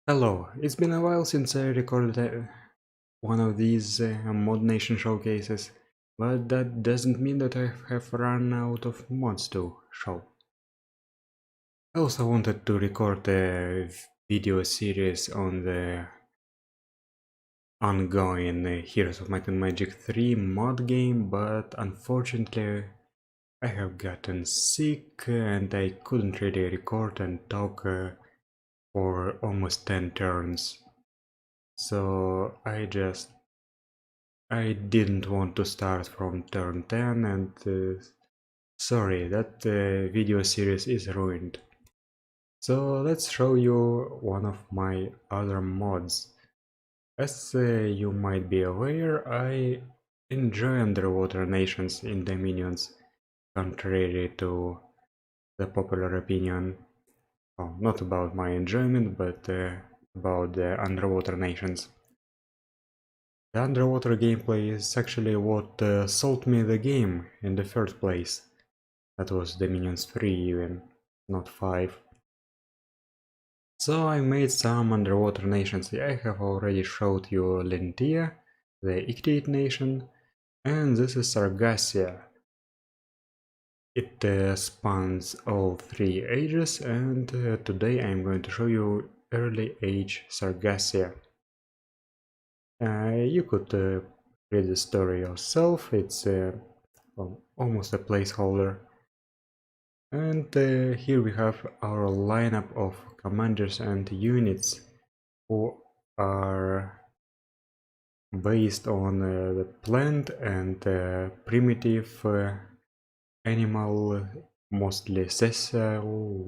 Hello, it's been a while since I recorded one of these Mod Nation showcases, but that doesn't mean that I have run out of mods to show. I also wanted to record a video series on the ongoing Heroes of Might and Magic 3 mod game, but unfortunately I have gotten sick and I couldn't really record and talk for almost 10 turns. So I didn't want to start from turn 10 and sorry, that video series is ruined. So let's show you one of my other mods. As you might be aware, I enjoy underwater nations in Dominions, contrary to the popular opinion. Well, not about my enjoyment, but about the underwater nations. The underwater gameplay is actually what sold me the game in the first place. That was Dominions 3 even, not 5. So I made some underwater nations. I have already showed you Lentia, the Actinid nation, and this is Sargassia. It spans all 3 ages, and today I'm going to show you early age Sargassia. You could read the story yourself, it's well, almost a placeholder. And here we have our lineup of commanders and units who are based on the plant and primitive animal, mostly sessile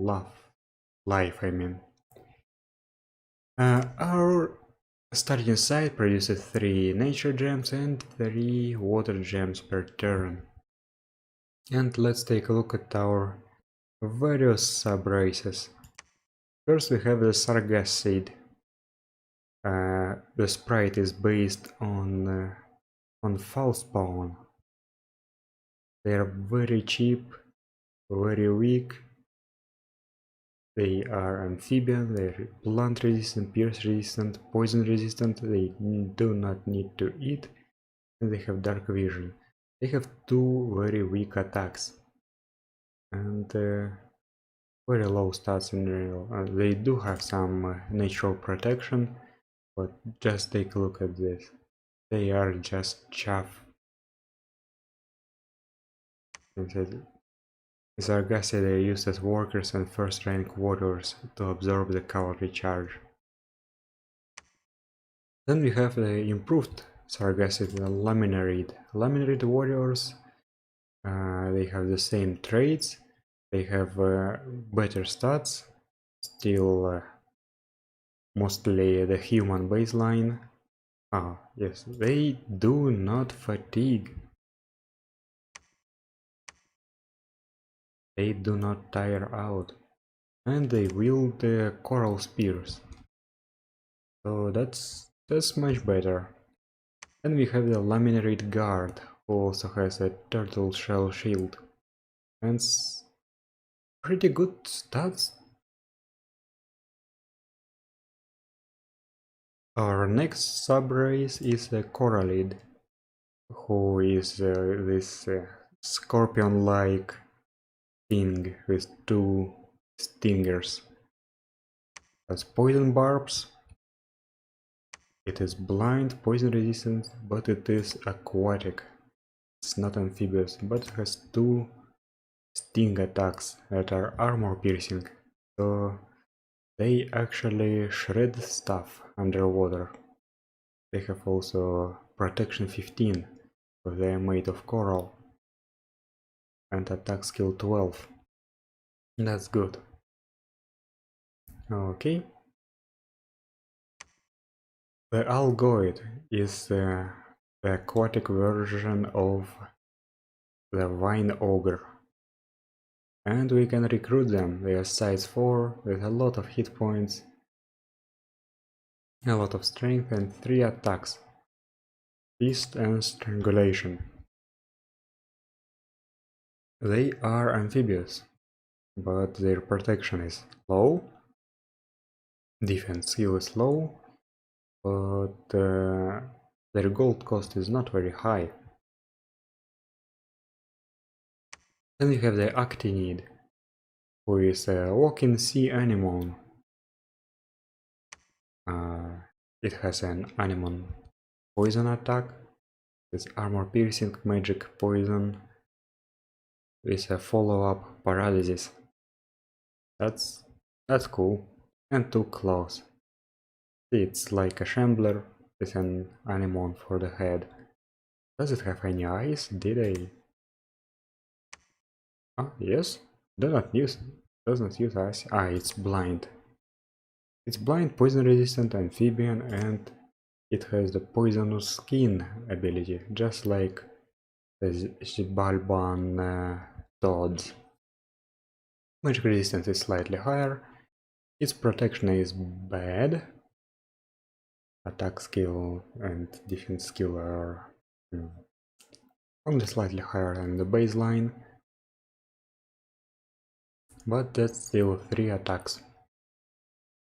life, I mean. Our starting side produces 3 nature gems and 3 water gems per turn. And let's take a look at our various sub-races. First we have the Sargasseed. The sprite is based on foul spawn. They are very cheap, very weak. They are amphibian, they are blunt resistant, pierce resistant, poison resistant, they do not need to eat, and they have dark vision. They have 2 very weak attacks, and very low stats in general. They do have some natural protection, but just take a look at this. They are just chaff. Sargasseid are used as workers and first-rank warriors to absorb the cavalry charge. Then we have the improved Sargasseid, the Laminaried. Laminaried warriors, they have the same traits, they have better stats, still mostly the human baseline. Yes, they do not fatigue. They do not tire out. And they wield the coral spears. So that's much better. Then we have the Laminaried guard, who also has a turtle shell shield. And pretty good stats. Our next sub-race is a Coralid, who is this scorpion-like thing with 2 stingers. Has poison barbs. It is blind, poison resistant, but it is aquatic. It's not amphibious, but it has 2 sting attacks that are armor piercing. So they actually shred stuff underwater. They have also protection 15, because they are made of coral. And attack skill 12. That's good. Okay. The Algoid is the aquatic version of the Vine Ogre. And we can recruit them. They are size 4 with a lot of hit points, a lot of strength and 3 attacks. Fist and Strangulation. They are amphibious, but their protection is low. Defense skill is low, but their gold cost is not very high. Then we have the Actinid, who is a walking sea anemone. It has an anemone poison attack with armor piercing magic poison with a follow-up paralysis. That's cool. And 2 claws. It's like a shambler with an anemone for the head. Does it have any eyes? Did I? Ah, yes. Does not use eyes. Ah, it's blind. It's blind, poison resistant, amphibian, and it has the poisonous skin ability, just like the Zibalban Toads. Magic resistance is slightly higher, its protection is bad, attack skill and defense skill are only slightly higher than the baseline, but that's still 3 attacks.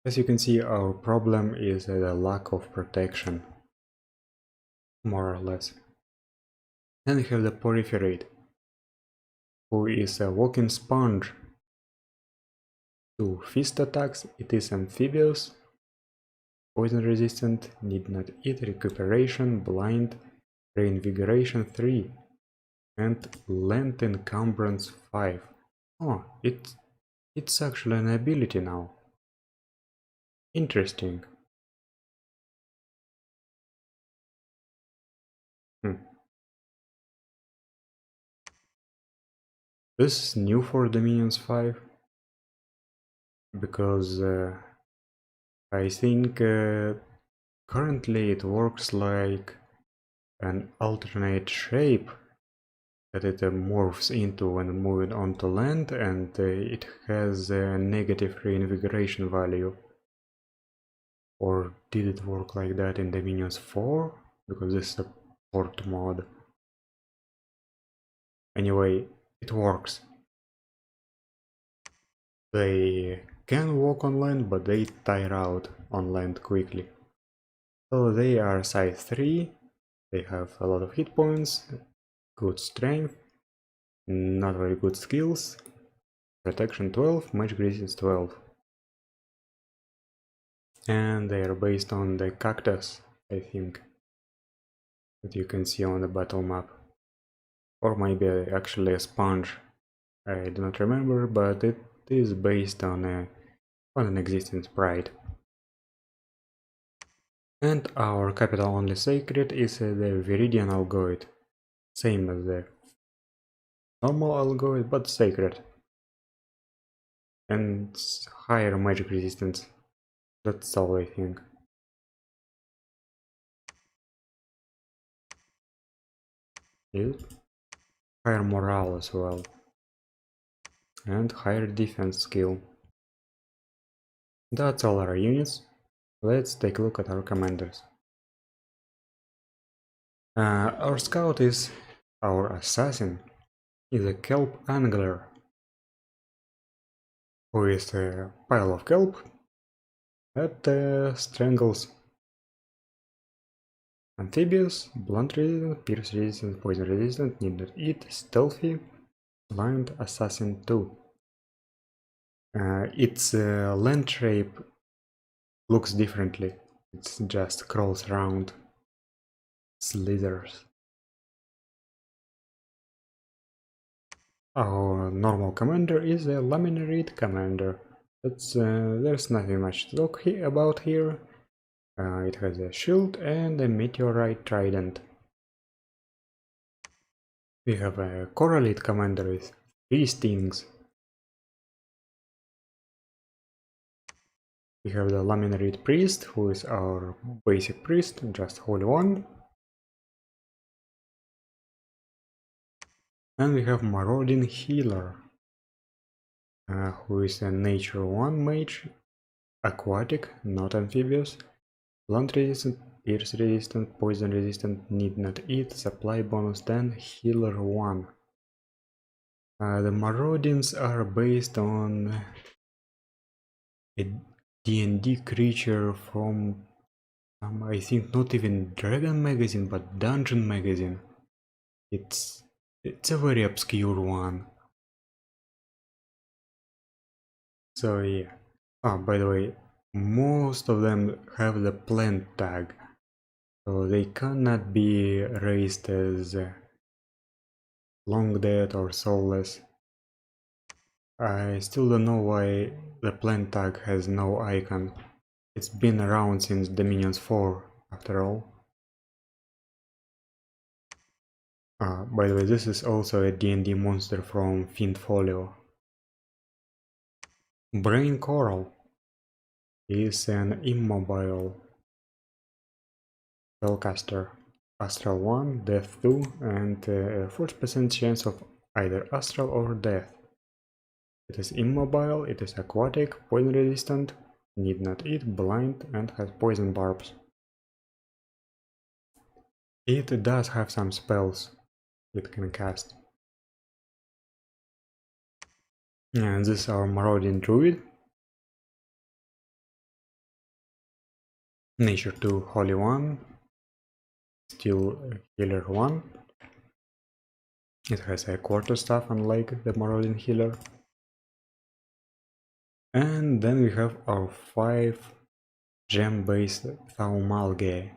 As you can see, our problem is the lack of protection, more or less. Then we have the Polyfarid, who is a walking sponge. 2 fist attacks, it is amphibious, poison resistant, need not eat, recuperation, blind, reinvigoration 3, and length encumbrance 5. Oh, it's actually an ability now. Interesting. This is new for Dominions 5, because I think currently it works like an alternate shape that it morphs into when moving onto land, and it has a negative reinvigoration value. Or did it work like that in Dominions 4? Because this is a port mod. Anyway, it works. They can walk on land, but they tire out on land quickly. So they are size 3, they have a lot of hit points, good strength, not very good skills, protection 12, magic resistance 12. And they are based on the cactus, I think, that you can see on the battle map. Or maybe actually a sponge, I do not remember, but it is based on an existing sprite. And our capital only sacred is the Viridian Algoid, same as the normal Algoid, but sacred. And higher magic resistance, that's all I think. Yes. Higher morale as well. And higher defense skill. That's all our units. Let's take a look at our commanders. Our scout is our assassin, is a kelp angler, who is a pile of kelp that strangles amphibious, blunt resistant, pierce resistant, poison resistant, need not eat, stealthy, blind, assassin 2. Its land shape looks differently, it just crawls around, slithers. Our normal commander is a Laminaried commander. There's nothing much to talk about here. It has a shield and a meteorite trident. We have a Coralid commander with 3 stings. We have the Laminaried priest, who is our basic priest, just holy one. And we have marauding healer, who is a nature 1 mage, aquatic, not amphibious, blunt resistant, pierce resistant, poison resistant, need not eat, supply bonus 10, healer 1. The maraudings are based on D&D creature from I think not even Dragon magazine but Dungeon magazine. It's a very obscure one. So yeah. By the way, most of them have the plant tag, so they cannot be raised as long dead or soulless. I still don't know why the plant tag has no icon. It's been around since Dominions 4, after all. By the way, this is also a D&D monster from Fiendfolio. Brain Coral is an immobile spellcaster. Astral 1, Death 2, and a 40% chance of either Astral or Death. It is immobile, it is aquatic, poison resistant, need not eat, blind, and has poison barbs. It does have some spells it can cast. And this is our Marauding Druid. Nature 2, Holy 1. Steel Healer 1. It has a quarterstaff unlike the Marauding Healer. And then we have our 5 gem-based Taumalgae.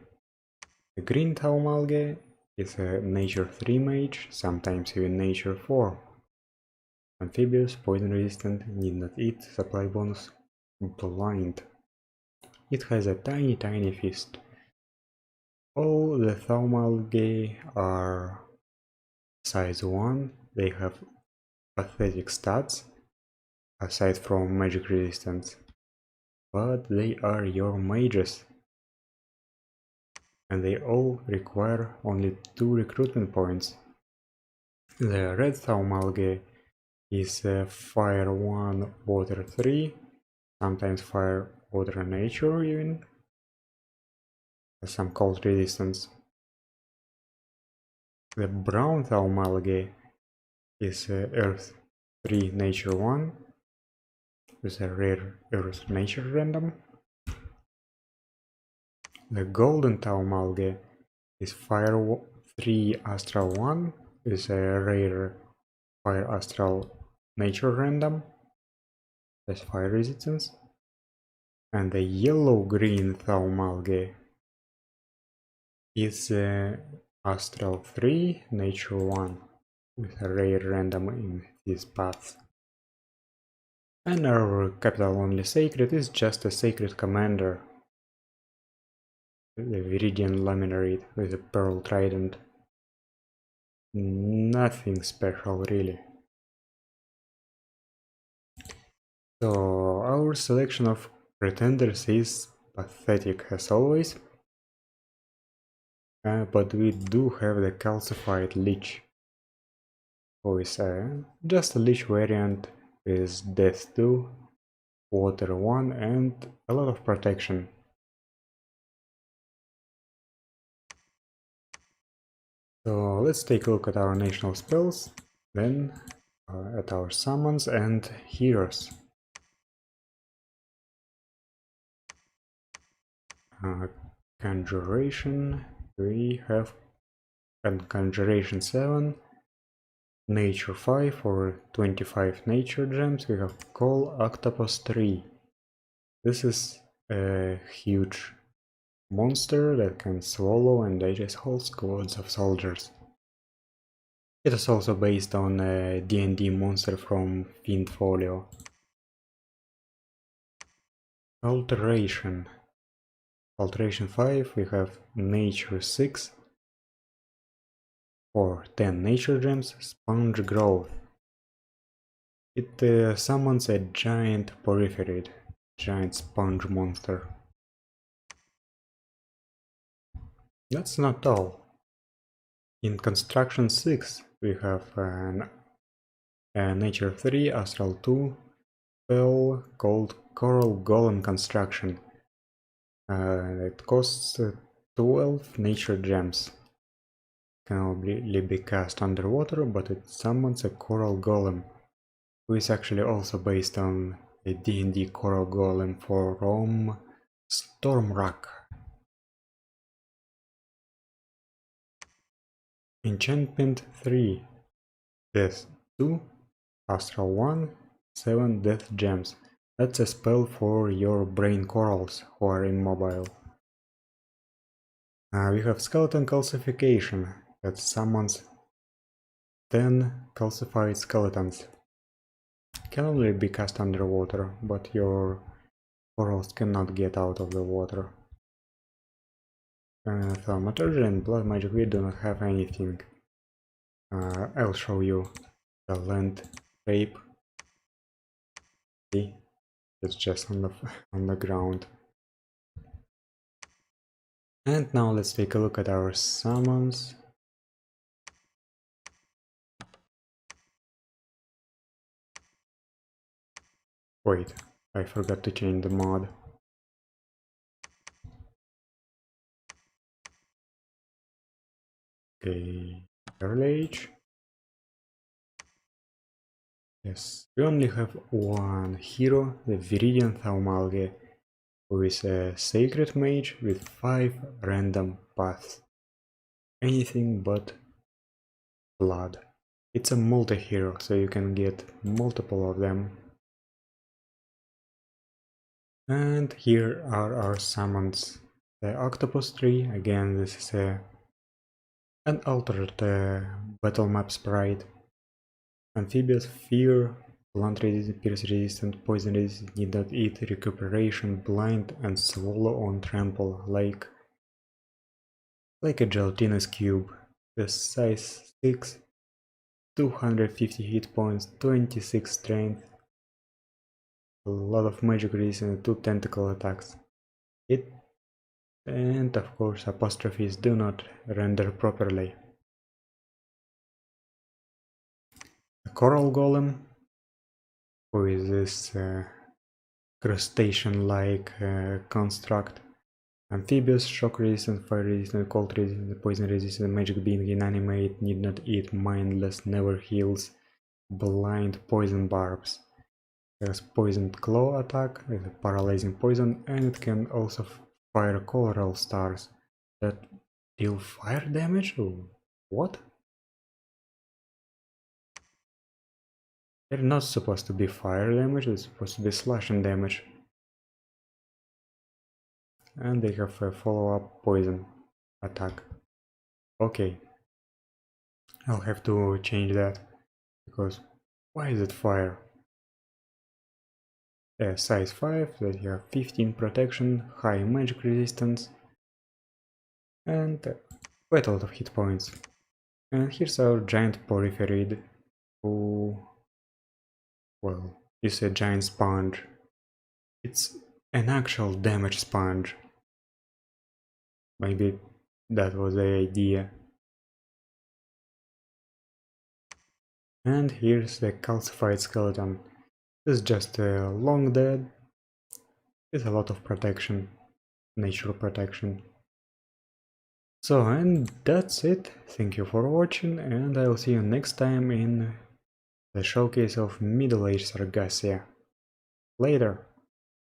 The green Taumalgae is a Nature 3 mage, sometimes even Nature 4. Amphibious, poison resistant, need not eat, supply bonus, blind. It has a tiny fist. All the Taumalgae are size 1, they have pathetic stats, aside from magic resistance, but they are your mages. And they all require only 2 recruitment points. The red Taumalgae is Fire 1, Water 3, sometimes Fire, Water, Nature even, some cold resistance. The brown Taumalgae is Earth 3, Nature 1, with a rare Earth Nature random. The golden Taumalgae is Fire 3, Astral 1, with a rare Fire Astral Nature random, has fire resistance. And the yellow-green Taumalgae is Astral 3, Nature 1, with a rare random in this path. And our capital only sacred is just a sacred commander, the Viridian Laminaried with a pearl trident. Nothing special really. So our selection of pretenders is pathetic as always, but we do have the Calcified Lich, who is just a Lich variant with Death 2, Water 1 and a lot of protection. So let's take a look at our national spells, then at our summons and heroes. Conjuration, we have Conjuration 7, Nature 5 for 25 nature gems, we have Call Octopus 3. This is a huge monster that can swallow and digest whole squads of soldiers. It is also based on a D&D monster from Fiendfolio. Alteration. Alteration 5, we have Nature 6 for 10 nature gems, Sponge Growth. It summons a giant Polyfarid, giant sponge monster. That's not all. In Construction 6 we have a Nature 3 Astral 2 spell called Coral Golem Construction. It costs 12 nature gems. Can only be cast underwater, but it summons a Coral Golem, who is actually also based on a D&D Coral Golem from Stormrock. Enchantment 3, Death 2, Astral 1, 7 Death Gems. That's a spell for your brain corals who are immobile. We have Skeleton Calcification that summons 10 Calcified Skeletons. Can only be cast underwater, but your corals cannot get out of the water. Thaumaturgy and Blood Magic we do not have anything. I'll show you the land shape. See, it's just on the ground. And now let's take a look at our summons. Wait, I forgot to change the mod. Okay, early age. Yes, we only have one hero, the Viridian Taumalgae, who is a sacred mage with 5 random paths. Anything but blood. It's a multi-hero, so you can get multiple of them. And here are our summons. The Octopus Tree, again this is an altered battle map sprite. Amphibious, Fear, Plant resistant, Pierce resistant, Poison resistant, Need not eat, Recuperation, Blind, and Swallow on Trample, like a gelatinous cube. The size 6, 250 hit points, 26 strength, a lot of magic resistance, 2 tentacle attacks. And of course apostrophes do not render properly. A Coral Golem, who is this crustacean-like construct. Amphibious, Shock resistant, Fire resistant, Cold resistant, Poison resistant, Magic Being, Inanimate, Need not eat, Mindless, Never heals, Blind, Poison Barbs. There's Poisoned Claw attack, it's a paralyzing poison, and it can also fire coral stars that deal fire damage? What? They're not supposed to be fire damage, it's supposed to be slashing damage. And they have a follow-up poison attack. Okay. I'll have to change that, because why is it fire? Size 5, that you have 15 protection, high magic resistance, and quite a lot of hit points. And here's our giant Polyfarid, who, well, is a giant sponge. It's an actual damage sponge. Maybe that was the idea. And here's the Calcified Skeleton. It's just a long dead with a lot of protection, natural protection. So, and that's it. Thank you for watching, and I'll see you next time in the showcase of Middle Age Sargassia. Later!